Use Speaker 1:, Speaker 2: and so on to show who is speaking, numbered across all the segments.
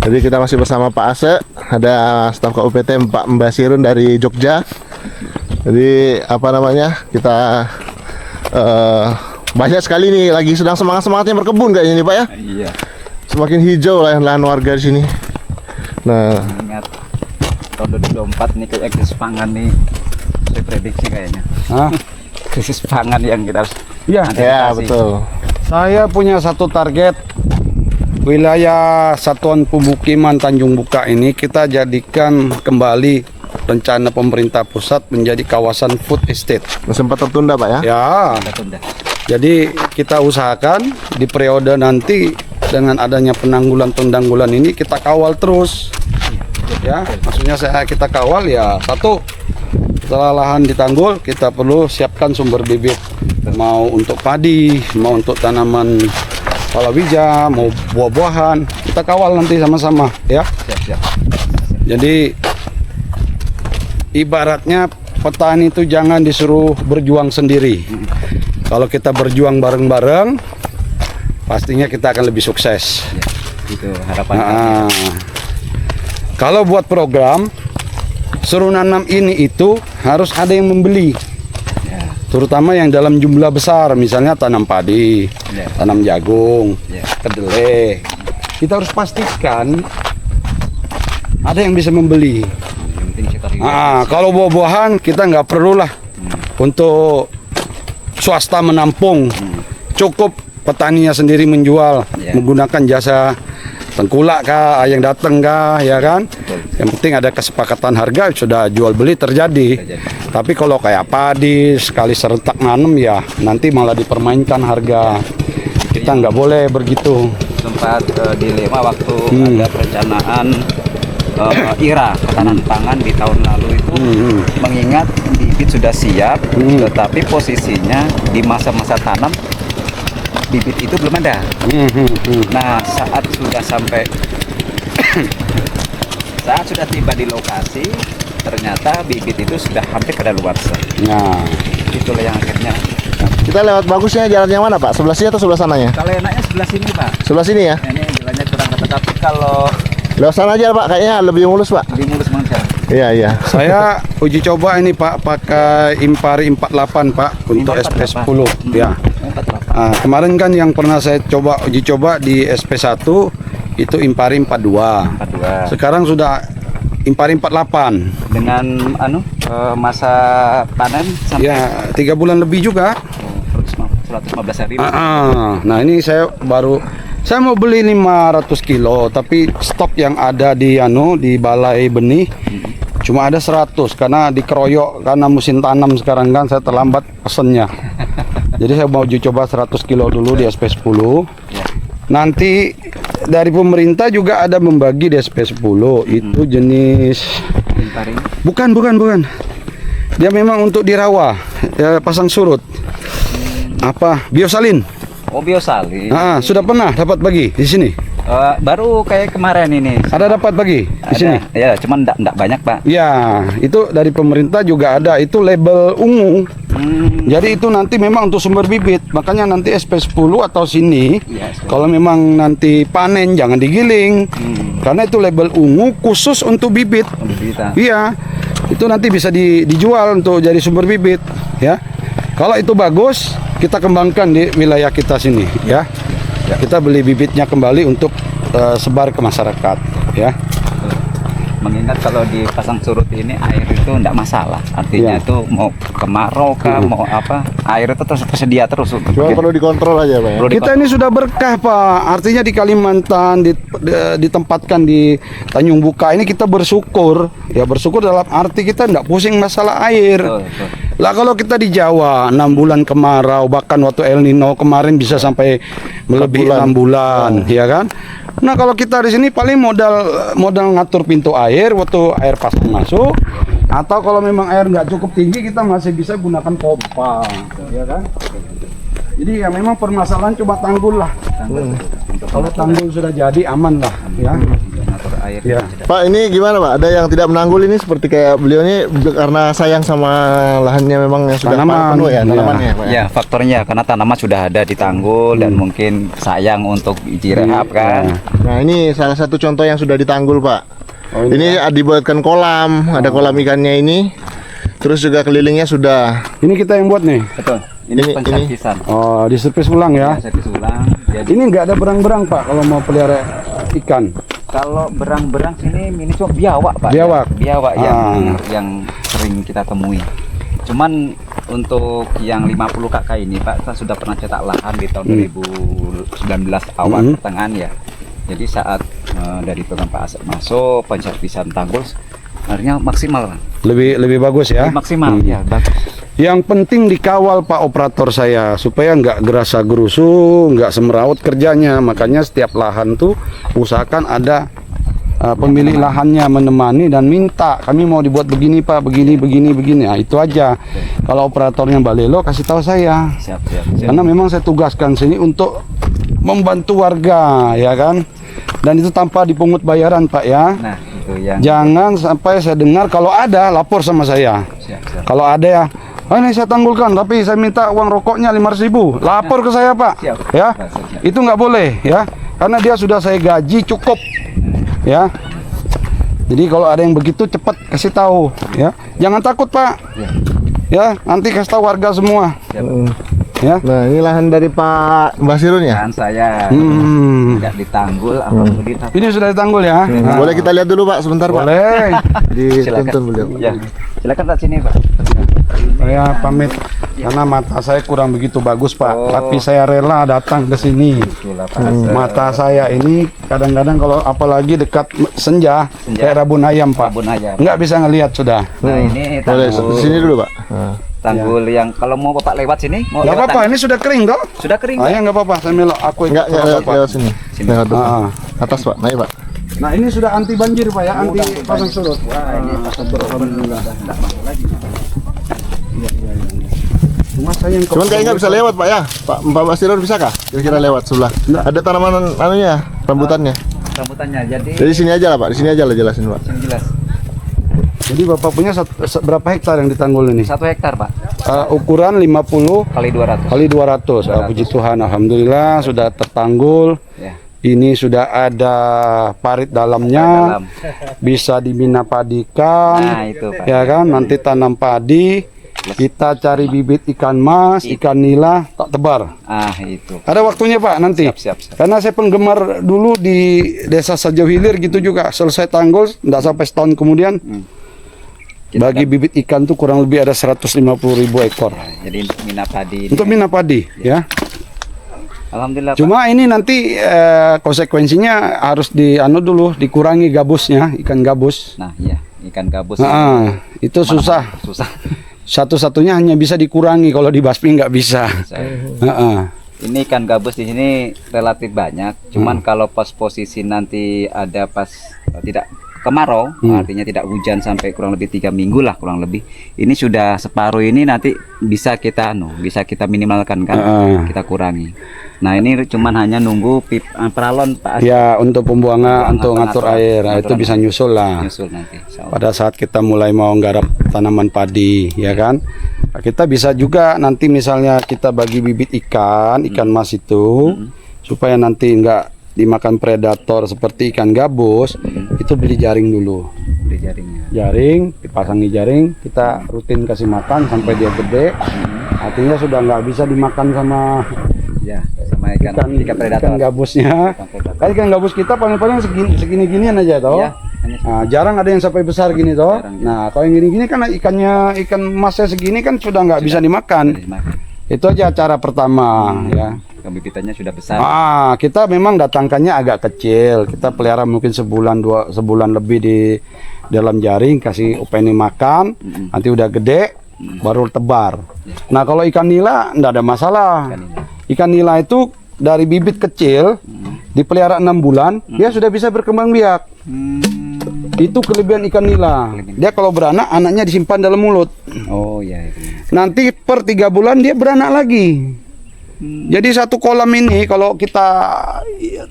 Speaker 1: Jadi kita masih bersama Pak Ase, ada staf KUPT Pak Mbasirun dari Jogja. Jadi apa namanya, kita banyak sekali nih lagi sedang semangatnya berkebun kayaknya nih Pak ya.
Speaker 2: Iya.
Speaker 1: Semakin hijau lahan warga di sini. Nah,
Speaker 2: Ingat tahun 2024 nih kayak krisis pangan nih, saya prediksi kayaknya. Krisis pangan yang kita harus
Speaker 3: Ya,
Speaker 1: ya
Speaker 2: antisipasi.
Speaker 1: betul.
Speaker 3: saya punya satu target. Wilayah Satuan Pemukiman Tanjung Buka ini kita jadikan kembali rencana pemerintah pusat menjadi kawasan food estate.
Speaker 1: Sempat tertunda Pak ya.
Speaker 3: Ya,
Speaker 2: Tunda.
Speaker 3: jadi kita usahakan di periode nanti dengan adanya penanggulan ini kita kawal terus. Ya, maksudnya kita kawal ya, satu, setelah lahan ditanggul kita perlu siapkan sumber bibit, mau untuk padi, mau untuk tanaman palawija, mau buah-buahan, kita kawal nanti sama-sama ya.
Speaker 2: Siap.
Speaker 3: Jadi ibaratnya petani itu jangan disuruh berjuang sendiri. Kalau kita berjuang bareng-bareng, pastinya kita akan lebih sukses.
Speaker 2: Itu harapan kami.
Speaker 3: Nah, kalau buat program suruh nanam ini itu harus ada yang membeli, terutama yang dalam jumlah besar, misalnya tanam padi,
Speaker 2: Ya.
Speaker 3: tanam jagung,
Speaker 2: Ya.
Speaker 3: kedelai. Kita harus pastikan ada yang bisa membeli.
Speaker 2: Yang penting sekitar ini.
Speaker 3: Kalau buah-buahan kita nggak perlulah untuk swasta menampung, cukup petaninya sendiri menjual,
Speaker 2: Ya.
Speaker 3: menggunakan jasa tengkulak kah, yang datang kah, ya kan?
Speaker 2: Betul.
Speaker 3: Yang penting ada kesepakatan harga, sudah jual beli terjadi. Tapi kalau kayak padi sekali serentak nanam ya nanti malah dipermainkan harga. Kita nggak boleh begitu.
Speaker 2: Sempat dilema waktu ada perencanaan IRA ketahanan pangan di tahun lalu itu, mengingat bibit sudah siap, tetapi posisinya di masa-masa tanam bibit itu belum ada. Nah, saat sudah tiba di lokasi, ternyata bibit itu sudah hampir kadaluarsa.
Speaker 3: Nah,
Speaker 2: Itulah yang akhirnya.
Speaker 1: Kita lewat bagusnya jalan yang mana Pak? Sebelah sini atau sebelah sananya?
Speaker 2: Kalau enaknya sebelah sini, Pak.
Speaker 1: Sebelah sini ya.
Speaker 2: Ini jalannya kurang rata, tapi kalau
Speaker 1: Lewat sana aja Pak, kayaknya lebih mulus Pak.
Speaker 2: lebih mulus banget ya.
Speaker 1: Iya.
Speaker 3: saya uji coba ini Pak pakai Impari 48 Pak untuk SP10 ya. Kemarin kan yang pernah saya uji coba di SP1 itu Impari 42.
Speaker 2: 42.
Speaker 3: Sekarang sudah Impari 48.
Speaker 2: Dengan masa panen sampai
Speaker 3: Ya, 3 bulan lebih juga.
Speaker 2: 115 hari.
Speaker 3: Nah, ini saya mau beli 500 kilo, tapi stok yang ada di balai benih cuma ada 100 karena dikeroyok karena musim tanam sekarang kan saya terlambat pesennya. Jadi saya mau uji coba 100 kilo dulu di SP10.
Speaker 2: Ya.
Speaker 3: Nanti dari pemerintah juga ada membagi di SP10 itu jenis
Speaker 2: Impari.
Speaker 3: bukan. Dia memang untuk di rawa, ya, pasang surut. Apa? Biosalin.
Speaker 2: Oh, biosalin.
Speaker 3: Sudah pernah dapat bagi di sini?
Speaker 2: Baru kayak kemarin ini.
Speaker 3: Ada dapat bagi di sini?
Speaker 2: Ya, cuman enggak banyak, Pak.
Speaker 3: Ya, itu dari pemerintah juga ada. Itu label ungu. Jadi itu nanti memang untuk sumber bibit. Makanya nanti SP10 atau sini,
Speaker 2: Ya,
Speaker 3: kalau memang nanti panen jangan digiling. Karena itu label ungu khusus untuk bibit.
Speaker 2: Kita.
Speaker 3: Iya, itu nanti bisa dijual untuk jadi sumber bibit. Ya, kalau itu bagus, kita kembangkan di wilayah kita sini. Ya, kita beli bibitnya kembali untuk sebar ke masyarakat. Ya.
Speaker 2: Mengingat kalau dipasang surut ini air itu enggak masalah. Artinya
Speaker 3: Iya.
Speaker 2: itu mau kemarau kah, mau apa, air itu terus tersedia terus untuk
Speaker 1: Cuma perlu dikontrol aja Pak ya.
Speaker 2: Perlu
Speaker 3: Kita ini sudah berkah Pak. Artinya di Kalimantan ditempatkan di Tanjung Buka ini kita bersyukur. Ya bersyukur dalam arti kita enggak pusing masalah air.
Speaker 2: Betul.
Speaker 3: Lah kalau kita di Jawa 6 bulan kemarau, bahkan waktu El Nino kemarin bisa sampai melebihi 6 bulan, ya kan? Nah kalau kita di sini paling modal ngatur pintu air waktu air pasang masuk, atau kalau memang air nggak cukup tinggi kita masih bisa gunakan pompa, ya kan? Jadi ya memang permasalahan coba tanggul lah. Kalau tanggul sudah jadi aman lah, ya.
Speaker 2: Ngatur air.
Speaker 3: Ya.
Speaker 1: Pak, ini gimana Pak? Ada yang tidak menanggul ini seperti kayak beliau ini karena sayang sama lahannya memang yang sudah
Speaker 3: Tanaman.
Speaker 1: penuh ya
Speaker 3: Iya.
Speaker 1: tanamannya Pak.
Speaker 2: Ya, faktornya karena tanaman sudah ada di tanggul dan mungkin sayang untuk direhab kan.
Speaker 1: Nah, ini salah satu contoh yang sudah ditanggul Pak.
Speaker 3: Oh,
Speaker 1: Ini dibuatkan kolam, ada kolam ikannya ini. Terus juga kelilingnya sudah.
Speaker 3: Ini kita yang buat nih.
Speaker 2: Betul. Ini
Speaker 1: Ini-
Speaker 2: penservisan.
Speaker 3: Oh, diservis ulang ya.
Speaker 2: Servis ulang. Jadi
Speaker 3: Ini nggak ada berang-berang Pak kalau mau pelihara ikan.
Speaker 2: kalau berang-berang sini ini cuma biawak, Pak.
Speaker 3: Biawak?
Speaker 2: Biawak
Speaker 3: Ah.
Speaker 2: yang sering kita temui. Cuman untuk yang 50 KK ini, Pak, kita sudah pernah cetak lahan di tahun 2019 awal pertengahan ya. Jadi saat dari program Pak Asep masuk, penservisan tanggul akhirnya maksimal, Pak.
Speaker 3: Lebih bagus ya.
Speaker 2: Lebih maksimal ya, bagus.
Speaker 3: Yang penting dikawal Pak operator saya supaya nggak gerasa gerusu, nggak semeraut kerjanya. Makanya setiap lahan tuh usahakan ada pemilik lahannya menemani dan minta kami mau dibuat begini Pak, begini. Nah, itu aja. Kalau operatornya Balelo kasih tahu saya.
Speaker 2: Siap.
Speaker 3: Karena memang saya tugaskan sini untuk membantu warga, ya kan. Dan itu tanpa dipungut bayaran Pak ya.
Speaker 2: Nah, itu yang
Speaker 3: Jangan sampai saya dengar kalau ada lapor sama saya.
Speaker 2: siap.
Speaker 3: Kalau ada ya, ini saya tanggulkan tapi saya minta uang rokoknya 500.000. Lapor ke saya Pak.
Speaker 2: Siap.
Speaker 3: Ya,
Speaker 2: Siap.
Speaker 3: itu nggak boleh ya, karena dia sudah saya gaji cukup. Ya. Jadi kalau ada yang begitu cepat kasih tahu. Ya, jangan takut Pak.
Speaker 2: Ya.
Speaker 3: Ya, nanti kasih tahu warga semua.
Speaker 2: Siap.
Speaker 3: Ya.
Speaker 1: Nah, ini lahan dari Pak Basirun ya.
Speaker 2: Kan saya tidak ditanggul apa
Speaker 3: Ini sudah ditanggul ya. Nah,
Speaker 1: Boleh kita lihat dulu Pak sebentar Pak.
Speaker 3: boleh.
Speaker 1: Dituntun beliau.
Speaker 2: Ya. Silakan Pak sini, Pak.
Speaker 3: Saya pamit karena mata saya kurang begitu bagus Pak,
Speaker 2: Oh.
Speaker 3: tapi saya rela datang ke sini.
Speaker 2: Itulah Pak Asep.
Speaker 3: Mata saya ini kadang-kadang kalau apalagi dekat senja, kayak rabun ayam Pak,
Speaker 2: Rabun ayam.
Speaker 3: nggak bisa ngelihat sudah.
Speaker 2: Nah, ini
Speaker 1: Boleh
Speaker 2: tanggul,
Speaker 1: di sini dulu Pak. Nah.
Speaker 2: tanggul yang kalau mau Bapak lewat sini, mau
Speaker 3: Nggak
Speaker 2: lewat
Speaker 3: apa-apa, ini sudah kering toh?
Speaker 2: sudah kering.
Speaker 3: Ah, ya nggak apa-apa, saya melok aku ikut
Speaker 1: Enggak
Speaker 3: sama Bapak.
Speaker 1: lewat sini. Lewat depan.
Speaker 3: Ah.
Speaker 1: Atas Pak, naik Pak.
Speaker 3: Nah ini sudah anti banjir Pak ya, anti pasang surut.
Speaker 2: Wah, ini alhamdulillah enggak masuk lagi.
Speaker 3: Cuma saya yang
Speaker 1: Cuman kayaknya nggak bisa lewat Pak ya. Pak Basirun bisa kah? Kira-kira lewat sebelah. Ada tanaman anunya, rambutannya.
Speaker 2: Rambutannya jadi
Speaker 1: Jadi sini aja lah Pak, di sini aja lah jelasin Pak.
Speaker 2: sini jelas.
Speaker 3: Jadi Bapak punya berapa hektar yang ditanggul ini?
Speaker 2: 1 hektar, Pak.
Speaker 3: Ukuran 50
Speaker 2: Kali 200.
Speaker 3: kali 200. Ah, puji Tuhan, alhamdulillah sudah tertanggul.
Speaker 2: Ya.
Speaker 3: Ini sudah ada parit dalamnya,
Speaker 2: Dalam.
Speaker 3: bisa dibina padikan,
Speaker 2: Nah, itu, Pak.
Speaker 3: ya kan? Nanti tanam padi, kita cari bibit ikan mas, ikan nila, tak tebar.
Speaker 2: Ah, itu.
Speaker 3: Ada waktunya Pak nanti.
Speaker 2: Siap.
Speaker 3: Karena saya penggemar dulu di Desa Sajau Hilir gitu juga. Selesai tanggul, tidak sampai setahun kemudian, bagi bibit ikan tuh kurang lebih ada 150.000 ekor.
Speaker 2: Jadi mina padi.
Speaker 3: Untuk mina padi, ya.
Speaker 2: Alhamdulillah, Pak.
Speaker 3: Cuma ini nanti konsekuensinya harus dikurangi gabusnya, ikan gabus.
Speaker 2: Nah, iya, ikan gabus.
Speaker 3: Nah, itu susah.
Speaker 2: Susah.
Speaker 3: Satu-satunya hanya bisa dikurangi, kalau dibasmi nggak bisa.
Speaker 2: Ini ikan gabus di sini relatif banyak. Cuman kalau pas posisi nanti ada pas tidak kemarau, artinya tidak hujan sampai kurang lebih 3 minggu lah kurang lebih. Ini sudah separuh ini nanti bisa kita minimalkan kan, kita kurangi. Nah ini cuman hanya nunggu peralon Pak Asep.
Speaker 3: Ya, untuk pembuangan, untuk
Speaker 2: Pengatur-
Speaker 3: ngatur air, nah, itu
Speaker 2: pengaturan
Speaker 3: bisa nyusul lah.
Speaker 2: nyusul nanti. Insya Allah.
Speaker 3: Pada saat kita mulai mau nggarap tanaman padi, ya kan? Nah, kita bisa juga nanti misalnya kita bagi bibit ikan mas itu, supaya nanti nggak dimakan predator seperti ikan gabus, itu beli jaring dulu.
Speaker 2: Beli jaringnya.
Speaker 3: Jaring, dipasangi jaring, kita rutin kasih makan sampai dia gede. Artinya sudah nggak bisa dimakan sama
Speaker 2: Ya, sama ikan predator.
Speaker 3: ikan gabusnya.
Speaker 2: Ikan predator.
Speaker 3: Kan ikan gabus kita paling-paling segini-ginian aja toh.
Speaker 2: Iya, hanya
Speaker 3: Nah, jarang ada yang sampai besar gini toh.
Speaker 2: Jarang,
Speaker 3: Nah, kalau yang gini-gini kan ikan masnya segini kan sudah nggak bisa dimakan.
Speaker 2: dimakan.
Speaker 3: Itu aja cara pertama ya.
Speaker 2: Bibitannya sudah besar.
Speaker 3: Kita memang datangkannya agak kecil. Kita pelihara mungkin sebulan lebih di dalam jaring, kasih upeni makan. Nanti udah gede, baru tebar. Nah kalau ikan nila nggak ada masalah. Ikan nila itu dari bibit kecil, dipelihara 6 bulan, dia sudah bisa berkembang biak. Itu kelebihan ikan nila. Dia kalau beranak, anaknya disimpan dalam mulut.
Speaker 2: Oh ya. Itu.
Speaker 3: Nanti per 3 bulan dia beranak lagi. Jadi satu kolam ini kalau kita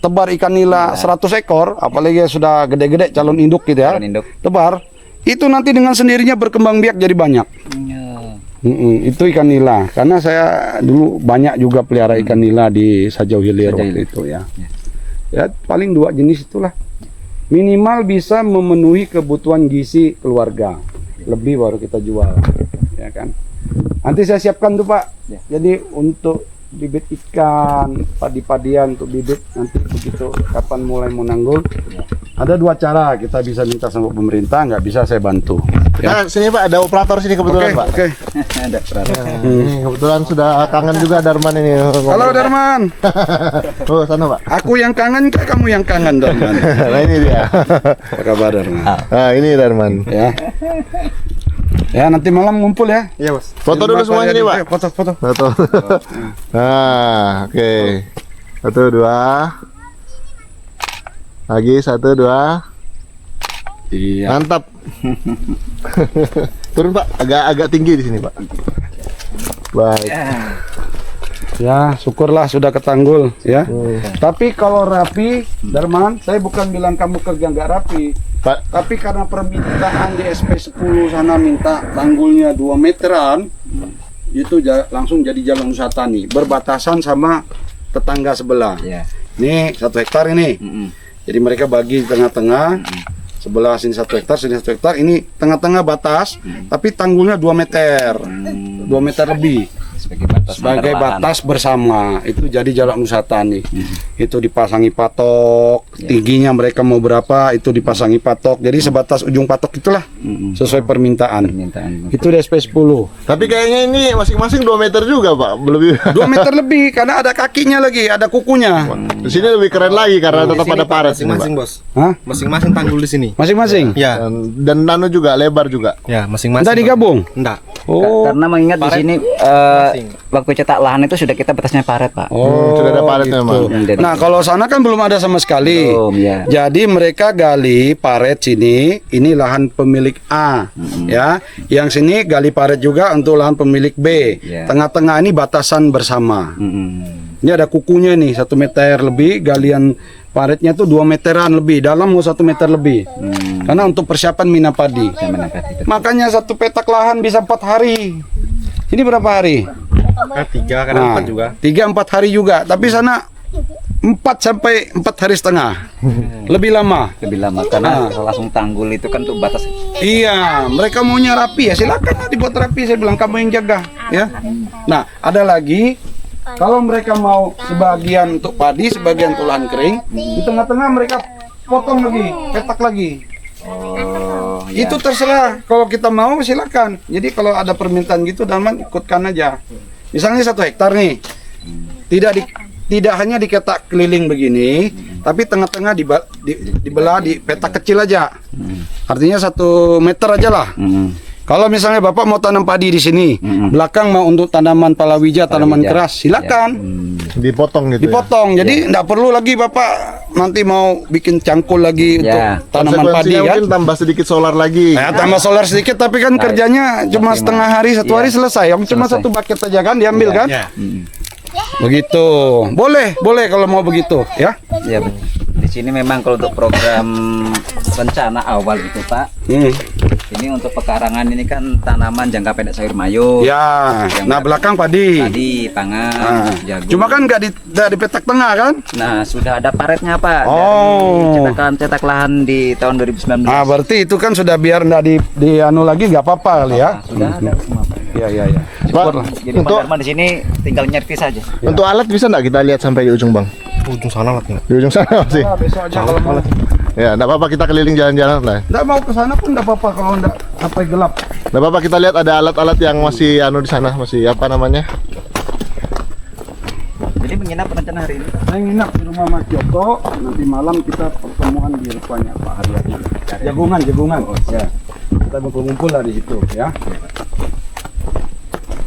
Speaker 3: tebar ikan nila 100 ekor, apalagi sudah gede-gede calon induk gitu ya,
Speaker 2: Calon induk.
Speaker 3: tebar, itu nanti dengan sendirinya berkembang biak jadi banyak. Itu ikan nila. Karena saya dulu banyak juga pelihara ikan nila di Sajau Hilir waktu itu ya. Ya paling 2 jenis itulah. Minimal bisa memenuhi kebutuhan gizi keluarga. Lebih baru kita jual. Ya kan. Nanti saya siapkan tuh Pak. Jadi untuk bibit ikan, padi-padian untuk bibit nanti begitu kapan mulai menanggul. Ada 2 cara kita bisa minta sama pemerintah, nggak bisa saya bantu.
Speaker 1: Nah, sini Pak, ada operator sini kebetulan Pak.
Speaker 3: Oke.
Speaker 2: Ada peraturan.
Speaker 1: Ini kebetulan sudah kangen juga Darman ini.
Speaker 3: Halo Darman.
Speaker 1: Oh, sana Pak.
Speaker 3: Aku yang kangen, kamu yang kangen Darman.
Speaker 1: Nah ini dia.
Speaker 3: Apa kabar Darman?
Speaker 1: Nah ini Darman.
Speaker 3: Ya. Ya nanti malam ngumpul ya.
Speaker 4: Iya, Bos.
Speaker 1: Foto dulu semuanya nih Pak.
Speaker 3: Foto-foto.
Speaker 1: Foto. Nah, oke. 1, 2. Lagi 1, 2.
Speaker 3: Iya.
Speaker 1: Mantap. Turun Pak, agak tinggi di sini Pak. Baik.
Speaker 3: Ya, syukurlah sudah ketanggul ya. Tapi kalau rapi, Darman, saya bukan bilang kamu kerja nggak rapi.
Speaker 1: Pak,
Speaker 3: Tapi karena permintaan di SP 10 sana minta tanggulnya 2 meteran, itu langsung jadi jalan usaha tani, berbatasan sama tetangga sebelah.
Speaker 2: Ya.
Speaker 3: Nih 1 hektar ini. Jadi mereka bagi di tengah-tengah. Sebelah sini 1 hektar, sini 1 hektar. Ini tengah-tengah batas, tapi tanggulnya 2 meter. 2 meter lebih. Sebagai batas bersama. Itu jadi jalan usaha tani. Itu dipasangi patok, tingginya mereka mau berapa, itu dipasangi patok. Jadi sebatas ujung patok itulah sesuai permintaan. Itu di SP 10.
Speaker 1: tapi kayaknya ini masing-masing 2 meter juga Pak, lebih.
Speaker 3: 2 meter lebih karena ada kakinya lagi, ada kukunya.
Speaker 1: Di sini lebih keren lagi karena tetap ada paret sini,
Speaker 4: Masing-masing,
Speaker 1: Pak.
Speaker 4: Bos.
Speaker 3: Hah?
Speaker 4: Masing-masing tanggul di sini.
Speaker 3: Masing-masing?
Speaker 4: Ya.
Speaker 1: Dan nano juga lebar juga.
Speaker 4: Ya, masing-masing.
Speaker 3: Enggak digabung?
Speaker 4: Enggak.
Speaker 3: Oh.
Speaker 2: Karena mengingat di sini waktu cetak lahan itu sudah kita batasnya paret Pak.
Speaker 1: Sudah ada paretnya memang.
Speaker 2: Jadi-
Speaker 3: Nah, kalau sana kan belum ada sama sekali.
Speaker 2: Belum, ya.
Speaker 3: Jadi mereka gali paret sini, ini lahan pemilik A, ya. Yang sini gali paret juga untuk lahan pemilik B.
Speaker 2: Ya.
Speaker 3: Tengah-tengah ini batasan bersama. Ini ada kukunya nih 1 meter lebih, galian paretnya tuh 2 meteran lebih, dalam mau 1 meter lebih. Karena untuk persiapan mina padi. Makanya 1 petak lahan bisa 4 hari. Ini berapa hari?
Speaker 4: Kan 3, kadang 4 juga.
Speaker 3: 3-4 hari juga. Tapi sana 4 sampai 4 hari setengah. Lebih lama.
Speaker 2: Lebih lama karena langsung tanggul itu kan tuh batas.
Speaker 3: Iya, mereka maunya rapi ya silakan lah dibuat rapi. Saya bilang kamu yang jaga, ya. Nah, ada lagi. Kalau mereka mau sebagian untuk padi, sebagian untuk lahan kering, di tengah-tengah mereka potong lagi, petak lagi.
Speaker 2: Oh,
Speaker 3: Itu terserah. Kalau kita mau silakan. Jadi kalau ada permintaan gitu, Darman ikutkan aja. Misalnya 1 hektar nih, tidak hanya diketak keliling begini, tapi tengah-tengah dibelah di petak kecil aja. Artinya 1 meter aja lah. Kalau misalnya Bapak mau tanam padi di sini, belakang mau untuk tanaman palawija, tanaman keras, silakan.
Speaker 1: Dipotong gitu.
Speaker 3: Dipotong. Jadi enggak perlu lagi Bapak nanti mau bikin cangkul lagi untuk tanaman padi
Speaker 1: Konsekuensinya
Speaker 3: kan.
Speaker 1: mungkin tambah sedikit solar lagi.
Speaker 3: Ya, tambah solar sedikit tapi kan kerjanya cuma setengah hari, 1 hari selesai. Yang cuma 1 bucket aja kan diambil kan?
Speaker 4: Ya.
Speaker 3: Begitu. Boleh kalau mau begitu, ya.
Speaker 2: Ya, di sini memang kalau untuk program rencana awal itu Pak, ini untuk pekarangan ini kan tanaman jangka pendek sayur mayur.
Speaker 3: Ya. Nah, belakang padi.
Speaker 2: Padi, pangan,
Speaker 3: Nah,
Speaker 2: jagung.
Speaker 3: cuma kan nggak di petak tengah kan?
Speaker 2: Nah, sudah ada paretnya Pak.
Speaker 3: Oh.
Speaker 2: Dari cetak lahan di tahun 2019.
Speaker 3: Ah, berarti itu kan sudah biar nggak di anu lagi nggak apa-apa kali ya.
Speaker 2: Sudah ada semua Pak.
Speaker 3: Iya.
Speaker 1: Pak,
Speaker 2: Jadi Pak Darman di sini tinggal nyerti saja.
Speaker 1: untuk alat bisa nggak kita lihat sampai di ujung Bang?
Speaker 4: Ujung sana lah.
Speaker 1: Di ujung sana masih.
Speaker 3: Besok aja kalau mau.
Speaker 1: Ya, nggak apa-apa kita keliling jalan-jalan lah.
Speaker 3: Nggak mau ke sana pun nggak apa-apa kalau nggak sampai gelap.
Speaker 1: Nggak apa-apa kita lihat ada alat-alat yang masih anu di sana, masih apa namanya?
Speaker 2: Jadi menginap rencana hari ini.
Speaker 3: Saya nginap di rumah Mas Joko. Nanti malam kita pertemuan di rupanya Pak Haryadi. Jagungan. Ya. Kita ngumpul lah di situ, ya.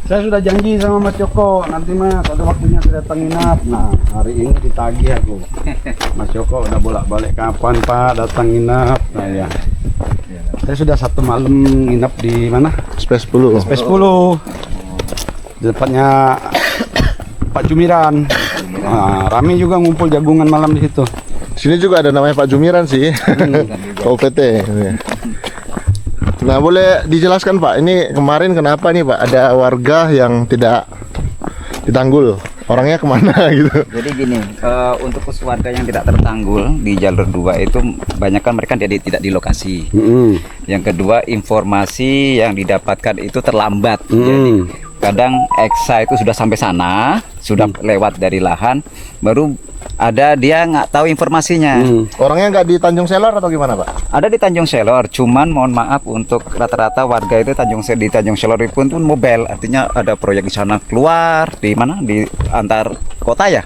Speaker 3: Saya sudah janji sama Mas Joko, nanti Mas ada waktunya saya datang nginap. Nah, hari ini ditagih aku. Mas Joko udah bolak-balik kapan Pak datang nginap? Nah, ya. Saya sudah 1 malam nginap di mana?
Speaker 1: Space 10.
Speaker 3: SP 10. Di tempatnya Pak Jumiran. Nah, rame juga ngumpul jagungan malam di situ.
Speaker 1: Sini juga ada namanya Pak Jumiran sih. KUPT. Nah, boleh dijelaskan Pak, ini kemarin kenapa nih Pak ada warga yang tidak ditanggul? Orangnya kemana gitu?
Speaker 2: Jadi gini, untuk warga yang tidak tertanggul di jalur 2 itu banyak kan mereka tidak di lokasi. Yang kedua, informasi yang didapatkan itu terlambat. Jadi kadang EXA itu sudah sampai sana, sudah lewat dari lahan, baru ada dia nggak tahu informasinya.
Speaker 1: Orangnya nggak di Tanjung Selor atau gimana Pak?
Speaker 2: Ada di Tanjung Selor, cuman mohon maaf untuk rata-rata warga itu di Tanjung Selor itu pun mobile, artinya ada proyek di sana keluar di mana di antar kota ya.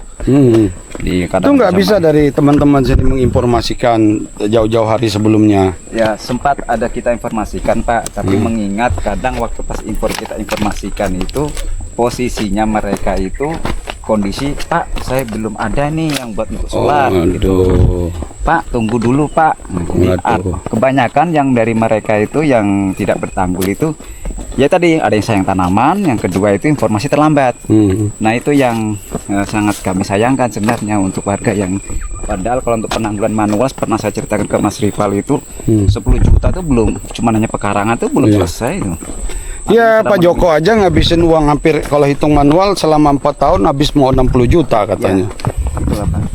Speaker 2: Di
Speaker 3: Itu nggak bisa dari teman-teman sini menginformasikan jauh-jauh hari sebelumnya.
Speaker 2: Ya sempat ada kita informasikan Pak, tapi mengingat kadang waktu pas kita informasikan itu posisinya mereka itu kondisi Pak saya belum ada nih yang buat untuk sholat gitu. Pak tunggu dulu Pak. Kebanyakan yang dari mereka itu yang tidak bertanggul itu ya tadi ada yang sayang tanaman, yang kedua itu informasi terlambat. Nah itu yang sangat kami sayangkan sebenarnya untuk warga yang padahal kalau untuk penanggulan manual pernah saya ceritakan ke Mas Rival itu 10 juta itu belum, cuma hanya pekarangan itu belum selesai itu.
Speaker 3: Ya Pak Joko aja ngabisin uang hampir kalau hitung manual selama 4 tahun habis mau 60 juta katanya.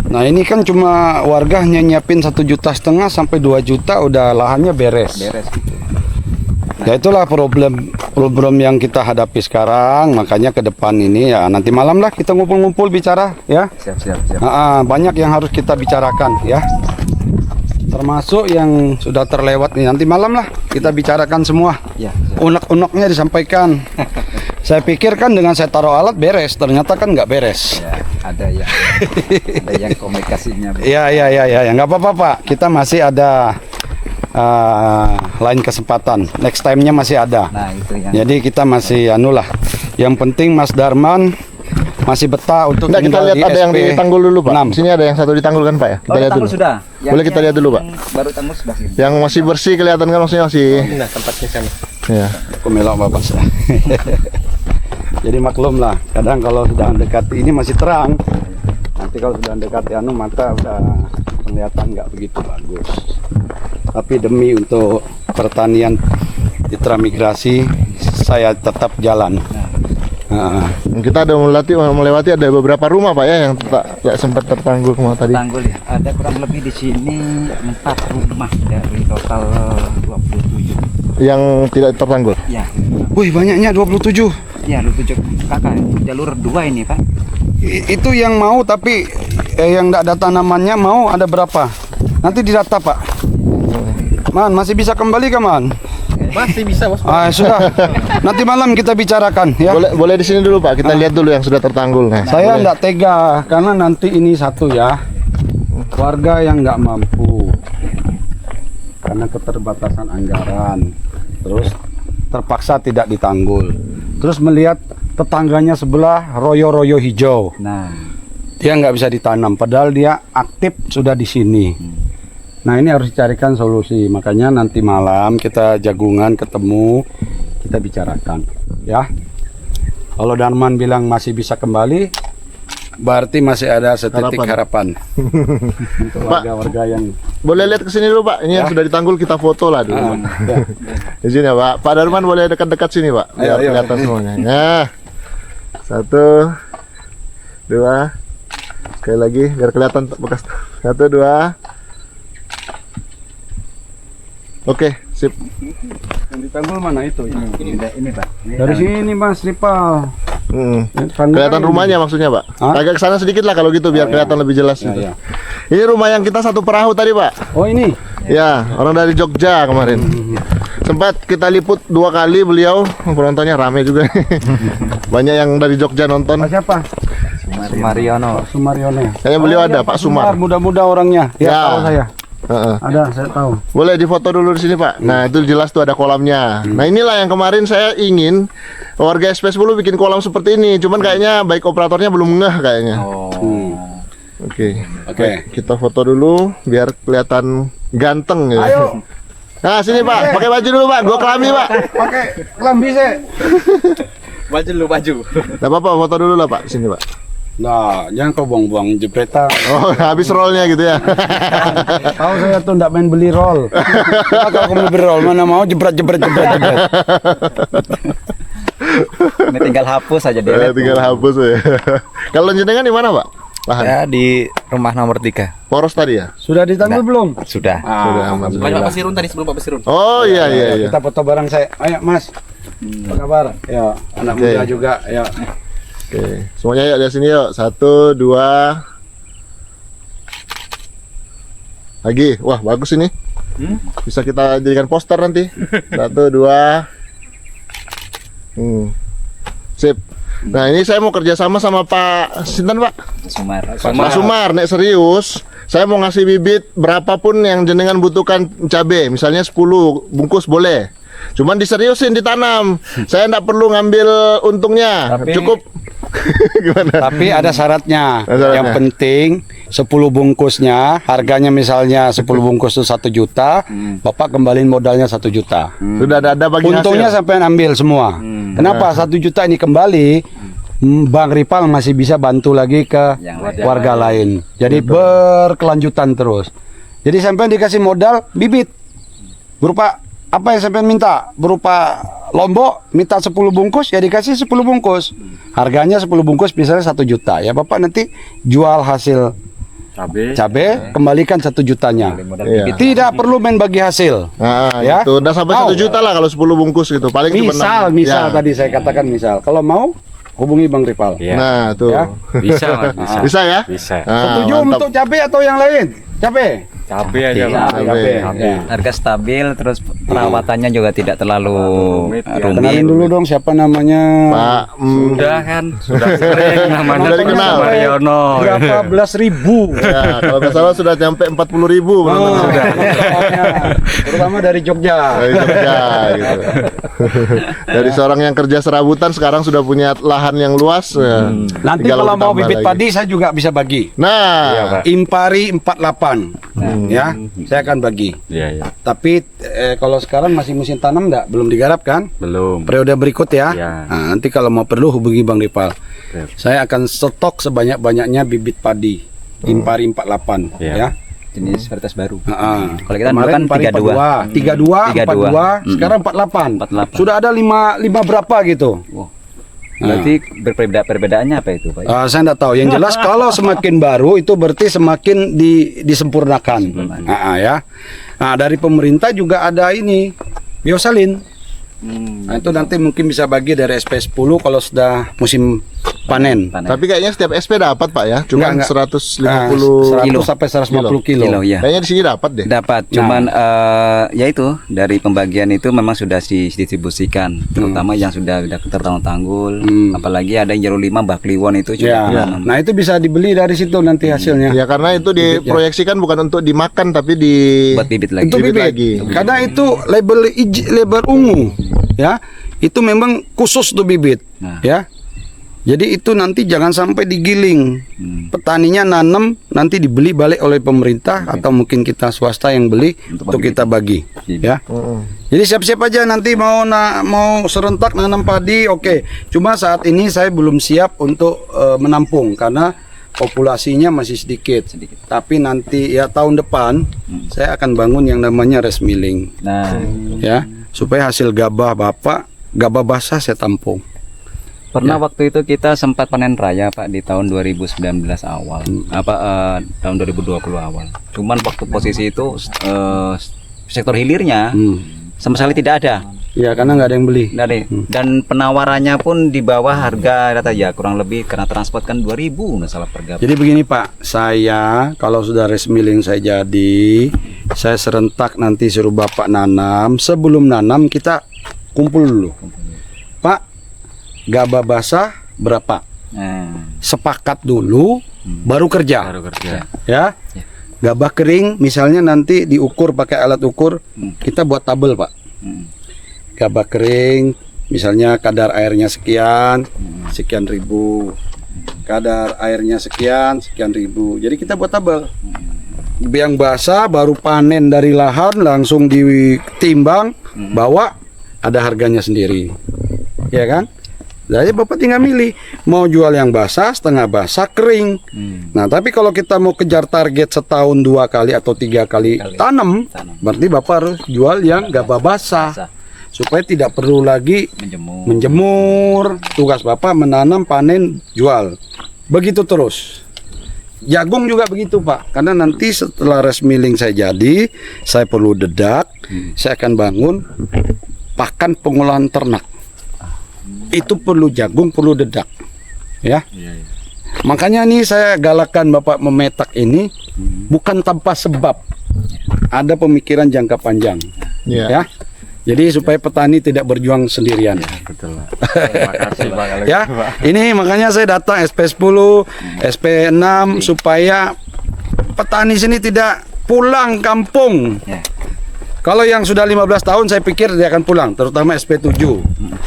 Speaker 3: Nah ini kan cuma warga hanya nyiapin 1,5 juta sampai 2 juta udah lahannya beres. Ya itulah problem yang kita hadapi sekarang. Makanya ke depan ini ya nanti malam lah kita ngumpul-ngumpul bicara ya.
Speaker 2: Siap.
Speaker 3: Banyak yang harus kita bicarakan ya. Termasuk yang sudah terlewat nih nanti malam lah kita bicarakan semua. Unek-uneknya disampaikan. Saya pikir kan dengan saya taruh alat beres, ternyata kan nggak beres.
Speaker 2: Ya, ada yang komunikasinya.
Speaker 3: Ya, nggak apa-apa Pak. Kita masih ada lain kesempatan. Next time-nya masih ada.
Speaker 2: Nah, itu yang...
Speaker 3: Jadi kita masih anulah. Yang penting Mas Darman masih betah untuk
Speaker 1: Nggak, kita lihat ada yang ditanggul dulu Pak.
Speaker 3: 6.
Speaker 1: Sini ada yang satu ditanggul kan Pak ya? Kita lihat dulu.
Speaker 2: Sudah.
Speaker 1: Boleh kita lihat dulu Pak.
Speaker 2: Baru tanggul sudah.
Speaker 1: Yang masih bersih kelihatan kan maksudnya masih.
Speaker 4: Nah, tempatnya sana.
Speaker 1: Ya.
Speaker 3: Aku melok Bapak. Jadi maklum lah. Kadang kalau sudah mendekati ini masih terang. Nanti kalau sudah mendekati mata udah kelihatan nggak begitu bagus. Tapi demi untuk pertanian di transmigrasi saya tetap jalan.
Speaker 1: Kita ada melewati ada beberapa rumah Pak ya yang tidak sempat tertanggul kemarin tadi.
Speaker 2: Tanggul ya. Ada kurang lebih di sini 4 rumah dari total 27.
Speaker 1: Yang tidak tertanggul.
Speaker 2: Ya.
Speaker 3: Wih banyaknya 27.
Speaker 2: Ya 27 kakak jalur 2 ini Pak.
Speaker 3: Itu yang mau tapi yang tidak ada tanamannya mau ada berapa? Nanti didata Pak. Man masih bisa kembali ke Man?
Speaker 4: Masih bisa Bos.
Speaker 3: Sudah. Nanti malam kita bicarakan ya.
Speaker 1: Boleh di sini dulu Pak. Kita lihat dulu yang sudah tertanggul. Nah,
Speaker 3: Saya enggak tega karena nanti ini satu ya. Warga yang enggak mampu karena keterbatasan anggaran. Terus terpaksa tidak ditanggul. Terus melihat tetangganya sebelah royo-royo hijau.
Speaker 2: Nah,
Speaker 3: Dia nggak bisa ditanam padahal dia aktif sudah di sini. Nah ini harus dicarikan solusi. Makanya nanti malam kita jagungan ketemu, kita bicarakan ya. Kalau Darman bilang masih bisa kembali, berarti masih ada setitik harapan untuk warga-warga yang...
Speaker 1: Boleh lihat ke sini dulu Pak. Ini yang sudah ditanggul kita foto lah dulu. Di sini ya Pak. Pak Darman boleh dekat-dekat sini Pak. Biar kelihatan semuanya. Nah, 1, 2. Sekali lagi biar kelihatan bekas. 1, 2. Oke, sip.
Speaker 3: Yang ditanggul mana itu?
Speaker 2: ini Pak.
Speaker 3: Dari sini Mas Ripal.
Speaker 1: Kelihatan rumahnya maksudnya Pak. Agak ke sana sedikit lah kalau gitu biar kelihatan lebih jelas gitu. Ini rumah yang kita satu perahu tadi Pak.
Speaker 3: Oh ini?
Speaker 1: Ya, orang dari Jogja kemarin. Sempat kita liput 2 kali beliau, penontonnya rame juga. Banyak yang dari Jogja nonton.
Speaker 3: Pak siapa?
Speaker 2: Sumariono.
Speaker 3: Sumariono.
Speaker 1: Kayaknya beliau ada Pak Sumar.
Speaker 3: Muda-muda orangnya. Ya, tahu saya. Ada, saya tahu.
Speaker 1: Boleh difoto dulu di sini Pak. Nah itu jelas tuh ada kolamnya. Nah inilah yang kemarin saya ingin warga SP10 bikin kolam seperti ini. Cuman kayaknya baik operatornya belum ngeh kayaknya. Oke. Kita foto dulu biar kelihatan ganteng ya.
Speaker 3: Ayo.
Speaker 1: Nah sini Pak, pakai baju dulu Pak. Gua kelambi Pak.
Speaker 3: Pakai kelambi saya.
Speaker 4: Baju lu baju.
Speaker 1: Gak apa-apa, foto dulu lah Pak. Sini Pak.
Speaker 3: Nah, jangan kau buang-buang jepretan.
Speaker 1: Oh, habis rollnya gitu ya.
Speaker 3: Tahu saya tuh ndak main beli roll. Nah, kalau kamu beli roll mana mau jebret.
Speaker 2: Ini tinggal hapus aja deh.
Speaker 1: Tinggal hapus ya. Kalau jenengan di mana, Pak? Lahan.
Speaker 4: Ya di rumah nomor 3.
Speaker 1: Poros tadi ya?
Speaker 3: Sudah ditanggul belum?
Speaker 4: Sudah.
Speaker 1: Sudah, alhamdulillah.
Speaker 4: Pak Pasirun tadi sebelum Pak Pasirun.
Speaker 1: Oh iya iya iya.
Speaker 3: Kita foto bareng saya. Ayo Mas. Apa kabar? Ya, anak
Speaker 1: Oke.
Speaker 3: muda juga. Ya.
Speaker 1: Oke, semuanya yuk dari sini yuk. 1, 2. Lagi, wah bagus ini. Bisa kita jadikan poster nanti. 1, 2. Sip. Nah ini saya mau kerjasama sama Pak Sinten Pak.
Speaker 2: Sumar.
Speaker 1: Pak Sumar, nek serius. Saya mau ngasih bibit berapapun yang jenengan butuhkan cabe. Misalnya 10 bungkus boleh. Cuman diseriusin ditanam. Saya enggak perlu ngambil untungnya.
Speaker 3: Tapi-
Speaker 1: Cukup. Gimana?
Speaker 3: Tapi ada syaratnya.
Speaker 1: Ada syaratnya.
Speaker 3: Yang penting 10 bungkusnya harganya misalnya 10 bungkus itu 1 juta, Bapak kembaliin modalnya 1 juta.
Speaker 1: Sudah ada bagi
Speaker 3: Untungnya
Speaker 1: hasil.
Speaker 3: sampai ambil semua. Kenapa 1 juta ini kembali? Bang Ripal masih bisa bantu lagi ke
Speaker 2: Yang
Speaker 3: warga lain. Jadi berkelanjutan terus. Jadi sampai dikasih modal bibit berupa apa yang sampai minta, berupa lombok minta 10 bungkus ya dikasih 10 bungkus. Harganya 10 bungkus misalnya 1 juta. Ya Bapak nanti jual hasil cabe kembalikan 1 jutanya.
Speaker 2: Modal
Speaker 1: Iya.
Speaker 2: bibit.
Speaker 3: Tidak perlu main bagi hasil.
Speaker 1: Nah,
Speaker 3: Ya.
Speaker 1: gitu. Udah sampai
Speaker 3: Mau.
Speaker 1: 1 juta lah kalau 10 bungkus gitu. Paling cuma
Speaker 3: Misal
Speaker 1: Ya.
Speaker 3: tadi saya katakan misal. Kalau mau hubungi Bang Ripal.
Speaker 1: Nah, tuh.
Speaker 3: Ya.
Speaker 4: Bisa, Mas.
Speaker 1: Bisa ya?
Speaker 4: Bisa.
Speaker 1: Ah,
Speaker 3: Setuju
Speaker 1: mantap.
Speaker 3: untuk cabe atau yang lain? Cabe.
Speaker 4: Cabe aja,
Speaker 2: Iya.
Speaker 4: Pak.
Speaker 1: Cabe.
Speaker 3: Ya.
Speaker 2: Harga stabil, terus perawatannya juga tidak terlalu
Speaker 4: Rumit, ya.
Speaker 2: rumit.
Speaker 3: Kenalin dulu dong siapa namanya.
Speaker 1: Pak,
Speaker 4: Sudah kan, sudah sering namanya
Speaker 1: Sudah dikenal.
Speaker 4: Mariono.
Speaker 3: Berapa belas ribu.
Speaker 1: ya, kalau nggak salah sudah nyampe 40.000
Speaker 3: Oh, terutama dari Jogja.
Speaker 1: dari Jogja gitu. Dari seorang yang kerja serabutan sekarang sudah punya lahan yang luas. Ya.
Speaker 3: Nanti
Speaker 1: Tinggal
Speaker 3: kalau mau
Speaker 1: tambah
Speaker 3: bibit
Speaker 1: lagi.
Speaker 3: padi saya juga bisa bagi.
Speaker 1: Nah,
Speaker 4: Iya, Pak.
Speaker 3: Impari 48. Ya, saya akan bagi.
Speaker 4: Iya, iya.
Speaker 3: Tapi kalau sekarang masih musim tanam enggak? Belum digarap kan?
Speaker 4: Belum.
Speaker 3: Periode berikut ya.
Speaker 4: Iya.
Speaker 3: Nah, nanti kalau mau perlu hubungi Bang Ripal.
Speaker 4: Siap.
Speaker 3: Saya akan stok sebanyak-banyaknya bibit padi. Impari 48
Speaker 4: Iya.
Speaker 3: ya.
Speaker 2: Jenis varietas baru.
Speaker 3: Kalau
Speaker 2: kita dulu kan
Speaker 3: 32,
Speaker 2: 32,
Speaker 3: 42, sekarang 48.
Speaker 2: 48.
Speaker 3: Sudah ada 5 berapa gitu.
Speaker 2: Wah. Berarti perbedaannya apa itu, Pak?
Speaker 3: Saya enggak tahu. Yang jelas kalau semakin baru itu berarti semakin disempurnakan. Ya. Nah, dari pemerintah juga ada ini biosalin. Nah, itu nanti mungkin bisa bagi dari SP10 kalau sudah musim panen.
Speaker 1: tapi kayaknya setiap SP dapat Pak ya. Cuma
Speaker 3: Enggak.
Speaker 1: 150
Speaker 3: 100 sampai 150 kilo.
Speaker 2: Kilo, ya.
Speaker 1: Kayaknya di sini dapat deh.
Speaker 2: Dapat, cuman ya itu dari pembagian itu memang sudah didistribusikan, terutama yang sudah tertanggul, apalagi ada yang Jero 5 Mbak Kliwon itu
Speaker 3: Ya.
Speaker 2: juga.
Speaker 3: Nah, itu bisa dibeli dari situ nanti hasilnya.
Speaker 1: Ya karena itu diproyeksikan bukan untuk dimakan tapi di
Speaker 2: Buat bibit lagi.
Speaker 3: Itu
Speaker 1: bibit
Speaker 3: bibit.
Speaker 1: lagi.
Speaker 3: Karena itu label ungu, ya. Itu memang khusus tuh bibit,
Speaker 2: Nah.
Speaker 3: ya. Jadi itu nanti jangan sampai digiling. Petaninya nanam nanti dibeli balik oleh pemerintah atau mungkin kita swasta yang beli untuk kita bagi, ya. Jadi siap-siap aja nanti mau serentak nanam padi, oke. Cuma saat ini saya belum siap untuk menampung karena populasinya masih sedikit. Tapi nanti ya tahun depan saya akan bangun yang namanya rice milling,
Speaker 2: Nah,
Speaker 3: ya, supaya hasil gabah gabah basah saya tampung.
Speaker 2: pernah waktu itu kita sempat panen raya, Pak, di tahun 2019 awal. Tahun 2020 awal. Cuman waktu posisi itu sektor hilirnya sama sekali tidak ada.
Speaker 3: Ya karena nggak ada yang beli.
Speaker 2: Dan penawarannya pun di bawah harga rata ya, kurang lebih karena transport kan 2.000 nah salah per gabah.
Speaker 3: Jadi begini Pak, saya kalau sudah rice milling saya jadi, saya serentak nanti suruh Bapak nanam. Sebelum nanam kita kumpul dulu. Pak, gabah basah berapa? Sepakat dulu, baru kerja.
Speaker 4: Baru kerja.
Speaker 3: Ya. Gabah kering misalnya nanti diukur pakai alat ukur, kita buat tabel Pak. Gabah kering misalnya kadar airnya sekian, sekian ribu. Kadar airnya sekian, sekian ribu. Jadi kita buat tabel. Yang basah baru panen dari lahan langsung ditimbang, bawa ada harganya sendiri. Ya kan? Jadi Bapak tinggal milih mau jual yang basah, setengah basah, kering. Nah, tapi kalau kita mau kejar target setahun 2 kali atau 3 kali tanam, berarti Bapak harus jual yang gabah basah. Supaya tidak perlu lagi menjemur. Tugas Bapak menanam, panen, jual. Begitu terus. Jagung juga begitu Pak. Karena nanti setelah rice milling saya jadi, saya perlu dedak, saya akan bangun pakan pengolahan ternak. Itu perlu jagung, perlu dedak, ya. Makanya nih saya galakan Bapak memetak ini bukan tanpa sebab. Ada pemikiran jangka panjang, ya. Jadi supaya petani tidak berjuang sendirian.
Speaker 4: Betul. Terima kasih Pak.
Speaker 3: Ya, ini makanya saya datang SP10, SP6 supaya petani sini tidak pulang kampung. Kalau yang sudah 15 tahun saya pikir dia akan pulang, terutama SP7.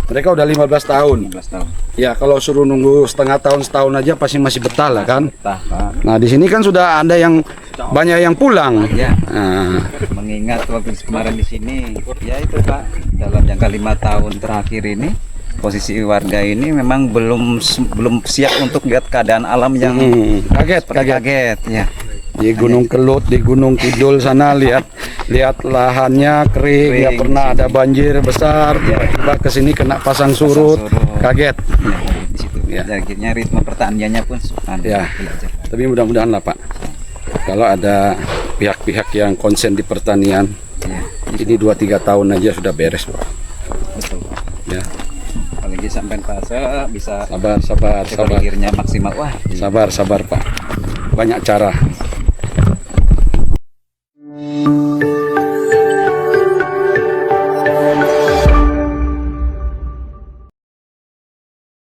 Speaker 3: Mereka udah 15 tahun. Ya, kalau suruh nunggu setengah tahun, setahun aja pasti masih betah lah kan. Nah, di sini kan sudah ada yang banyak yang pulang.
Speaker 2: Ya.
Speaker 3: Nah,
Speaker 2: Mengingat waktu kemarin di sini, ya itu Pak, dalam jangka 5 tahun terakhir ini, posisi warga ini memang belum siap untuk lihat keadaan alam yang kaget. Ya.
Speaker 3: di Gunung Kelut, di Gunung Kidul sana lihat lahannya kering, nggak pernah ada banjir besar, tiba-tiba ke sini kena pasang surut, kaget.
Speaker 2: Di situ.
Speaker 3: Ya.
Speaker 2: Akhirnya ritme pertaniannya pun ada.
Speaker 3: Ya. Tapi mudah-mudahan lah Pak, kalau ada pihak-pihak yang konsen di pertanian, ini 2-3 tahun aja sudah beres Pak.
Speaker 2: Betul.
Speaker 3: Ya.
Speaker 2: Apalagi sampai fase bisa
Speaker 3: Sabar.
Speaker 2: pikirnya maksimal. Wah,
Speaker 3: Sabar Pak. Banyak cara.